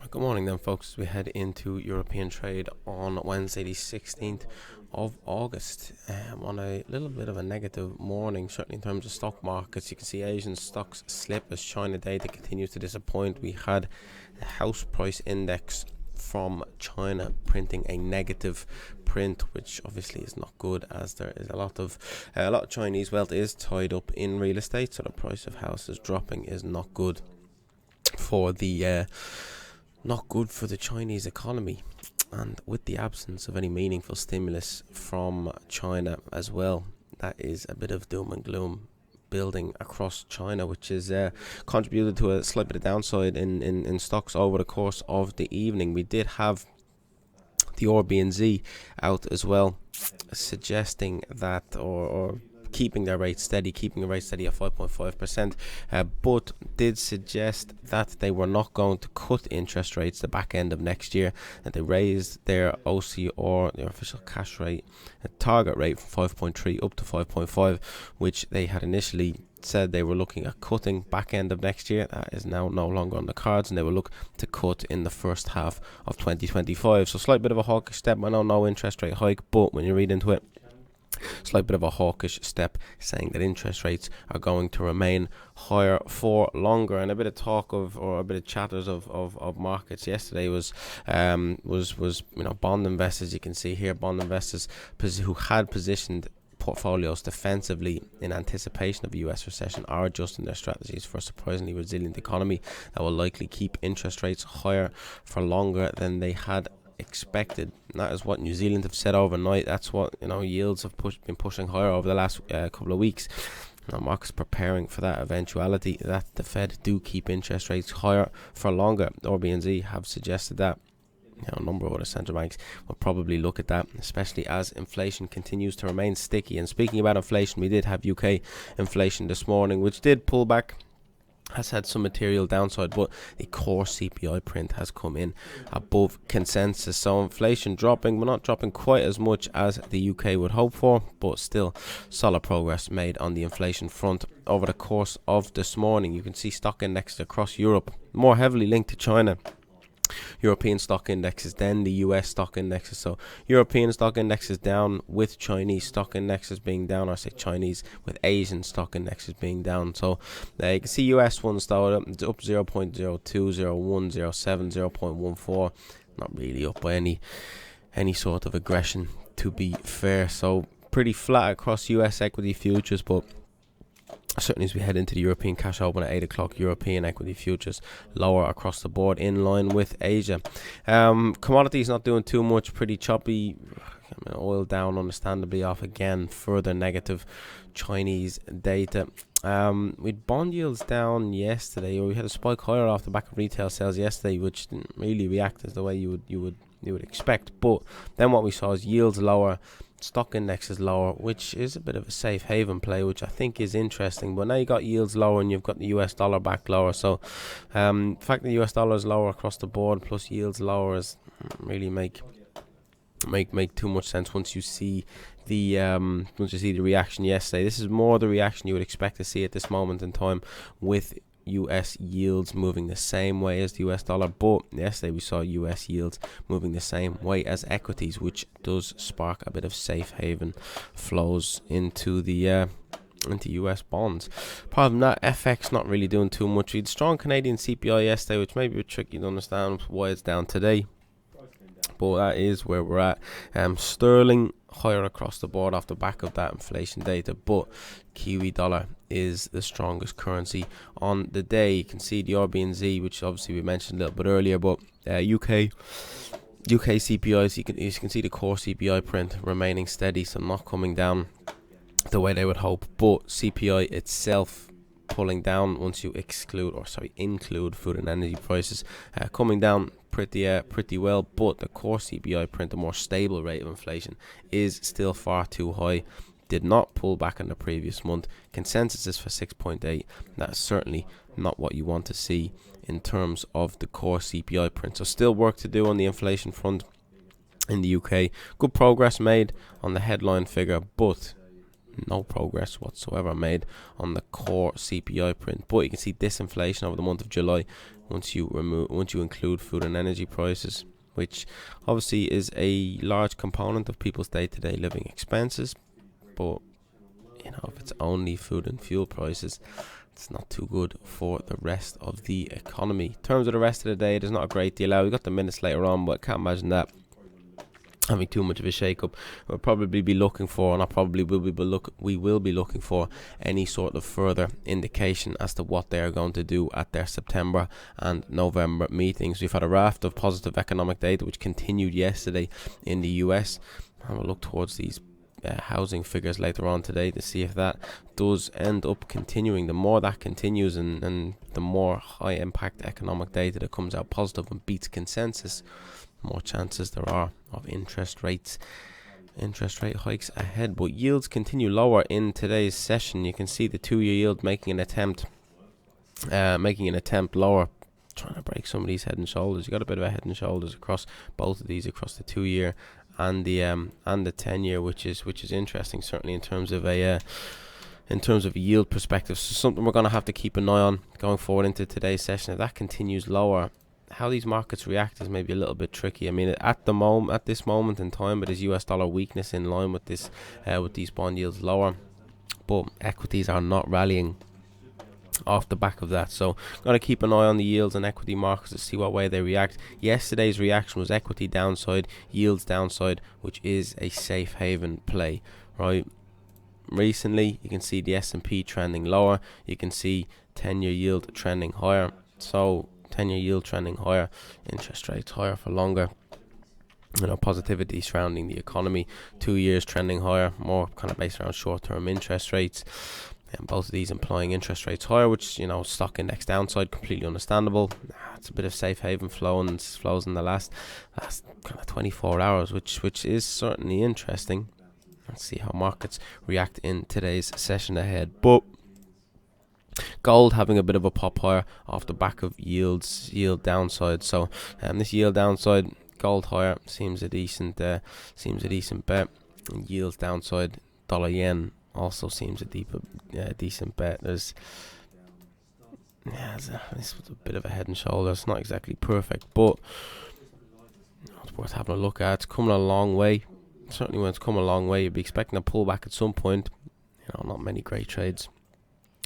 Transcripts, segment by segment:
Good morning then, folks. We head into European trade on Wednesday the 16th of August, on a little bit of a negative morning, certainly in terms of stock markets. You can see Asian stocks slip as China data continues to disappoint. We had the house price index from China printing a negative print, which obviously is not good, as there is a lot of Chinese wealth is tied up in real estate, so the price of houses dropping is not good for the Chinese economy. And with the absence of any meaningful stimulus from China as well, that is a bit of doom and gloom building across China, which has contributed to a slight bit of downside in stocks over the course of the evening. We did have the RBNZ out as well, suggesting that or keeping a rate steady at 5.5%, but did suggest that they were not going to cut interest rates the back end of next year, and they raised their OCR, their official cash rate, target rate from 5.3 up to 5.5, which they had initially said they were looking at cutting back end of next year. That is now no longer on the cards, and they will look to cut in the first half of 2025. So slight bit of a hawkish step. I know no interest rate hike, but when you read into it, slight bit of a hawkish step, saying that interest rates are going to remain higher for longer. And a bit of talk of, or a bit of chatters of markets yesterday was bond investors. You can see here bond investors who had positioned portfolios defensively in anticipation of a US recession are adjusting their strategies for a surprisingly resilient economy that will likely keep interest rates higher for longer than they had expected. That is what New Zealand have said overnight. That's what yields have been pushing higher over the last couple of weeks. Markets preparing for that eventuality that the Fed do keep interest rates higher for longer. RBNZ have suggested that. A number of other central banks will probably look at that, especially as inflation continues to remain sticky. And speaking about inflation, we did have UK inflation this morning, which did pull back, has had some material downside, but the core CPI print has come in above consensus. So inflation dropping, but not dropping quite as much as the UK would hope for, but still solid progress made on the inflation front over the course of this morning. You can see stock indexes across Europe more heavily linked to China. European stock indexes, then the US stock indexes. So European stock indexes down, with Chinese stock indexes being down, or say Chinese with Asian stock indexes being down. So you can see US ones though, it's up 0.02, 0.1, 0.7, 0.14. Not really up by any sort of aggression, to be fair. So pretty flat across US equity futures, but certainly as we head into the European cash open at 8 o'clock, European equity futures lower across the board, in line with Asia. Commodities not doing too much, pretty choppy. Oil down, understandably off again, further negative Chinese data. With bond yields down yesterday, or we had a spike higher off the back of retail sales yesterday, which didn't really react as the way you would expect. But then what we saw is yields lower, stock index is lower, which is a bit of a safe haven play, which I think is interesting. But now you got yields lower and you've got the US dollar back lower. So the fact that the US dollar is lower across the board plus yields lower is really make too much sense once you see the reaction yesterday. This is more the reaction you would expect to see at this moment in time, with US yields moving the same way as the US dollar. But yesterday we saw US yields moving the same way as equities, which does spark a bit of safe haven flows into the into US bonds. Apart from that, FX not really doing too much. We had strong Canadian CPI yesterday, which may be tricky to understand why it's down today, but that is where we're at. Sterling higher across the board off the back of that inflation data, but Kiwi dollar is the strongest currency on the day. You can see the RBNZ, which obviously we mentioned a little bit earlier, but UK CPI, so you can see the core CPI print remaining steady, so not coming down the way they would hope, but CPI itself pulling down once you include food and energy prices, coming down pretty well. But the core CPI print, a more stable rate of inflation, is still far too high. Did not pull back in the previous month. Consensus is for 6.8. That's certainly not what you want to see in terms of the core CPI print. So still work to do on the inflation front in the UK. Good progress made on the headline figure, but no progress whatsoever made on the core CPI print. But you can see disinflation over the month of July once you include food and energy prices, which obviously is a large component of people's day-to-day living expenses. But if it's only food and fuel prices, it's not too good for the rest of the economy. In terms of the rest of the day, there's not a great deal out. We've got the minutes later on, but I can't imagine that having too much of a shake-up. We'll probably be looking for, we will be looking for any sort of further indication as to what they are going to do at their September and November meetings. We've had a raft of positive economic data which continued yesterday in the US, and we'll look towards these housing figures later on today to see if that does end up continuing. The more that continues and the more high impact economic data that comes out positive and beats consensus, more chances there are of interest rate hikes ahead. But yields continue lower in today's session. You can see the 2-year yield making an attempt lower, trying to break some of these head and shoulders. You got a bit of a head and shoulders across both of these, across the 2-year and the 10-year, which is interesting, certainly in terms of a yield perspective. So something we're going to have to keep an eye on going forward into today's session. If that continues lower, how these markets react is maybe a little bit tricky. I mean, at this moment in time, it is US dollar weakness in line with this, with these bond yields lower, but equities are not rallying off the back of that. So got to keep an eye on the yields and equity markets to see what way they react. Yesterday's reaction was equity downside, yields downside, which is a safe haven play, right? Recently, you can see the S&P trending lower. You can see 10-year yield trending higher. So 10-year yield trending higher, interest rates higher for longer, positivity surrounding the economy. 2 years trending higher, more kind of based around short-term interest rates, and both of these implying interest rates higher, which stock index downside, completely understandable. It's a bit of safe haven flows in the last kind of 24 hours, which is certainly interesting. Let's see how markets react in today's session ahead. But gold having a bit of a pop higher off the back of yield downside. So this yield downside, gold higher seems a decent bet. And yields downside, dollar yen also seems a decent bet. It's a bit of a head and shoulders. It's not exactly perfect, but it's worth having a look at. It's coming a long way. Certainly when it's come a long way, you'd be expecting a pullback at some point. Not many great trades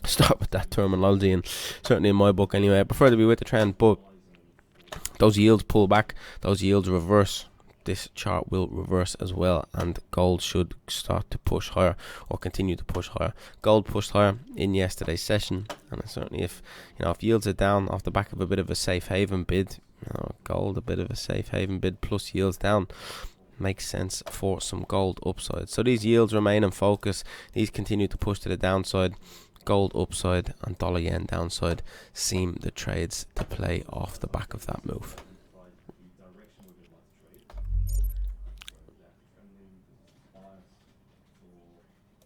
start with that terminology, and certainly in my book anyway, I prefer to be with the trend. But those yields pull back, those yields reverse, this chart will reverse as well, and gold should start to push higher or continue to push higher. Gold pushed higher in yesterday's session, and certainly if yields are down off the back of a bit of a safe haven bid, gold a bit of a safe haven bid plus yields down makes sense for some gold upside. So these yields remain in focus. These continue to push to the downside. Gold upside and dollar yen downside seem the trades to play off the back of that move.